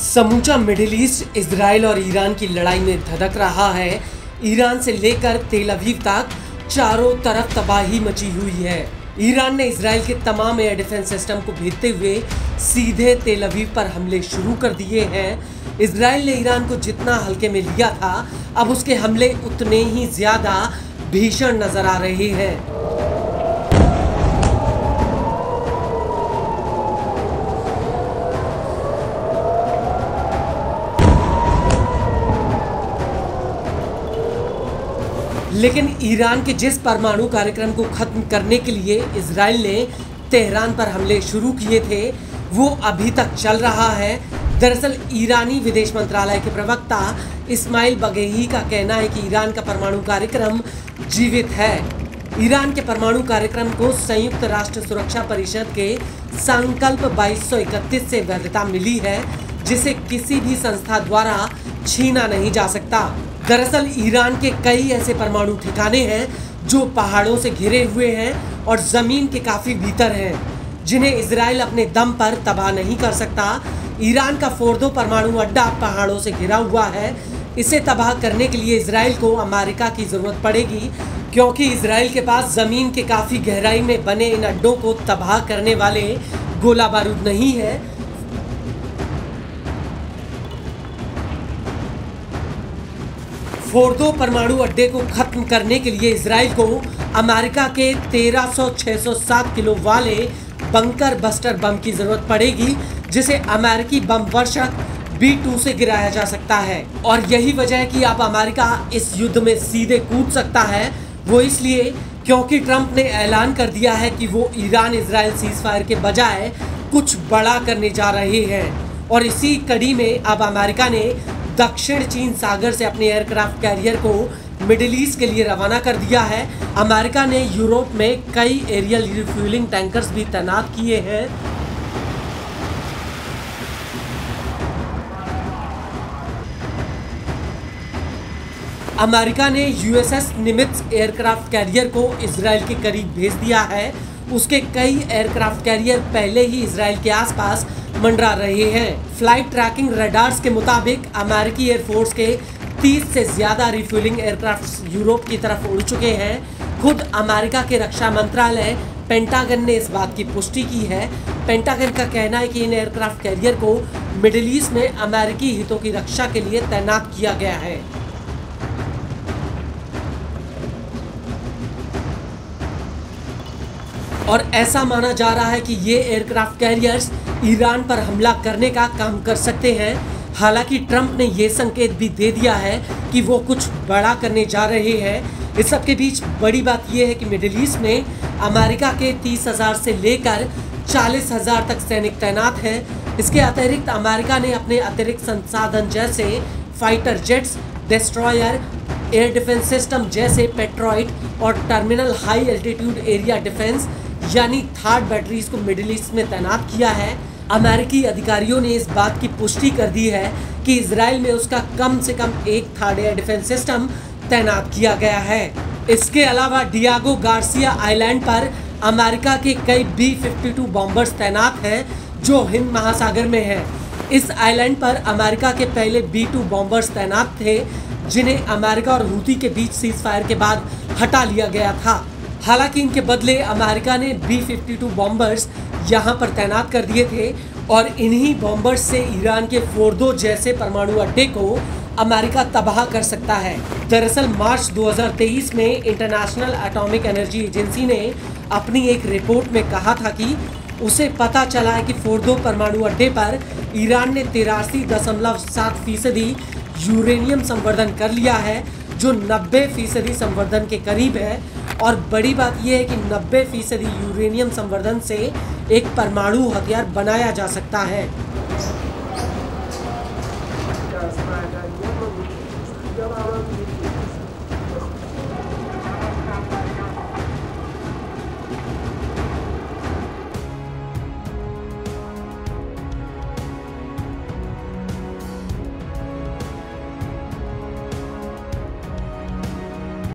समूचा middle east Israel और Iran की लड़ाई में धधक रहा है। ईरान से लेकर तेल अवीव तक चारों तरफ तबाही मची हुई है। ईरान ने इजराइल के तमाम एयर डिफेंस सिस्टम को भेजते हुए सीधे तेल अवीव पर हमले शुरू कर दिए हैं। इजराइल ने ईरान को जितना हल्के में लिया था, अब उसके हमले उतने ही ज्यादा भीषण नजर आ रहे हैं। लेकिन ईरान के जिस परमाणु कार्यक्रम को खत्म करने के लिए इजराइल ने तेहरान पर हमले शुरू किए थे, वो अभी तक चल रहा है। दरअसल ईरानी विदेश मंत्रालय के प्रवक्ता इस्माइल बगेही का कहना है कि ईरान का परमाणु कार्यक्रम जीवित है। ईरान के परमाणु कार्यक्रम को संयुक्त राष्ट्र सुरक्षा परिषद के संकल्प 2231 से वैधता मिली है, जिसे किसी भी संस्था द्वारा छीना नहीं जा सकता। दरअसल ईरान के कई ऐसे परमाणु ठिकाने हैं जो पहाड़ों से घिरे हुए हैं और जमीन के काफी भीतर हैं, जिन्हें इजराइल अपने दम पर तबाह नहीं कर सकता। ईरान का फोर्दो परमाणु अड्डा पहाड़ों से घिरा हुआ है। इसे तबाह करने के लिए इजराइल को अमेरिका की जरूरत पड़ेगी, क्योंकि इजराइल के पास जमीन के काफी गहराई में बने इन अड्डों को तबाह करने वाले गोला बारूद नहीं है। फोर्दो परमाणु अड्डे को खत्म करने के लिए इजराइल को अमेरिका के 1300-607 किलो वाले बंकर बस्टर बम की जरूरत पड़ेगी, जिसे अमेरिकी बम वर्षक B-2 से गिराया जा सकता है। और यही वजह है कि अब अमेरिका इस युद्ध में सीधे कूद सकता है। वो इसलिए क्योंकि ट्रंप ने ऐलान कर दिया है कि वो ईरान इजराइल सीजफायर के बजाय कुछ बड़ा करने जा रहे हैं। और इसी कड़ी में अब अमेरिका ने दक्षिण चीन सागर से अपने एयरक्राफ्ट कैरियर को मिडिल ईस्ट के लिए रवाना कर दिया है। अमेरिका ने यूरोप में कई एरियल रिफ्यूलिंग टैंकर्स भी तैनात किए हैं। अमेरिका ने USS निमित्ज एयरक्राफ्ट कैरियर को इजराइल के करीब भेज दिया है। उसके कई एयरक्राफ्ट कैरियर पहले ही इजराइल के आसपास मंडरा रहे हैं। फ्लाइट ट्रैकिंग रडार्स के मुताबिक अमेरिकी एयरफोर्स के 30 से ज्यादा रिफ्यूलिंग एयरक्राफ्ट यूरोप की तरफ उड़ चुके हैं। खुद अमेरिका के रक्षा मंत्रालय पेंटागन ने इस बात की पुष्टि की है। पेंटागन का कहना है कि इन एयरक्राफ्ट कैरियर को मिडिल ईस्ट में अमेरिकी हितों की रक्षा के लिए तैनात किया गया है। और ऐसा माना जा रहा है कि ये एयरक्राफ्ट कैरियर्स ईरान पर हमला करने का काम कर सकते हैं। हालांकि ट्रंप ने ये संकेत भी दे दिया है कि वो कुछ बड़ा करने जा रहे हैं। इस सब के बीच बड़ी बात यह है कि मिडिल ईस्ट में अमेरिका के 30,000 से लेकर 40,000 तक सैनिक तैनात हैं। इसके अतिरिक्त अमेरिका ने अपने अतिरिक्त संसाधन जैसे fighter jets, destroyer, air defence system जैसे पेट्रॉइट और terminal high altitude area defence यानी थार्ड बैटरीज को मिडिल ईस्ट में तैनात किया है। अमेरिकी अधिकारियों ने इस बात की पुष्टि कर दी है कि इजराइल में उसका कम से कम एक थर्ड एयर डिफेंस सिस्टम तैनात किया गया है। इसके अलावा डियागो गार्सिया आइलैंड पर अमेरिका के कई B-52 बॉम्बर्स तैनात हैं, जो हिंद महासागर में है। इस आइलैंड पर अमेरिका के पहले B-2 बॉम्बर्स तैनात थे, जिन्हें अमेरिका और हूती के बीच सीजफायर के बाद हटा लिया गया था। हालांकि इनके बदले अमेरिका ने B-52 बॉम्बर्स यहां पर तैनात कर दिए थे और इन्हीं बॉम्बर्स से ईरान के फोर्दो जैसे परमाणु अड्डे को अमेरिका तबाह कर सकता है। दरअसल मार्च 2023 में इंटरनेशनल एटॉमिक एनर्जी एजेंसी ने अपनी एक रिपोर्ट में कहा था कि उसे पता चला है कि फोर्दो परमाणु अड्डे पर ईरान ने 83.7% यूरेनियम संवर्धन कर लिया है, जो 90% संवर्धन के करीब है। और बड़ी बात यह है कि 90% यूरेनियम संवर्धन से एक परमाणु हथियार बनाया जा सकता है।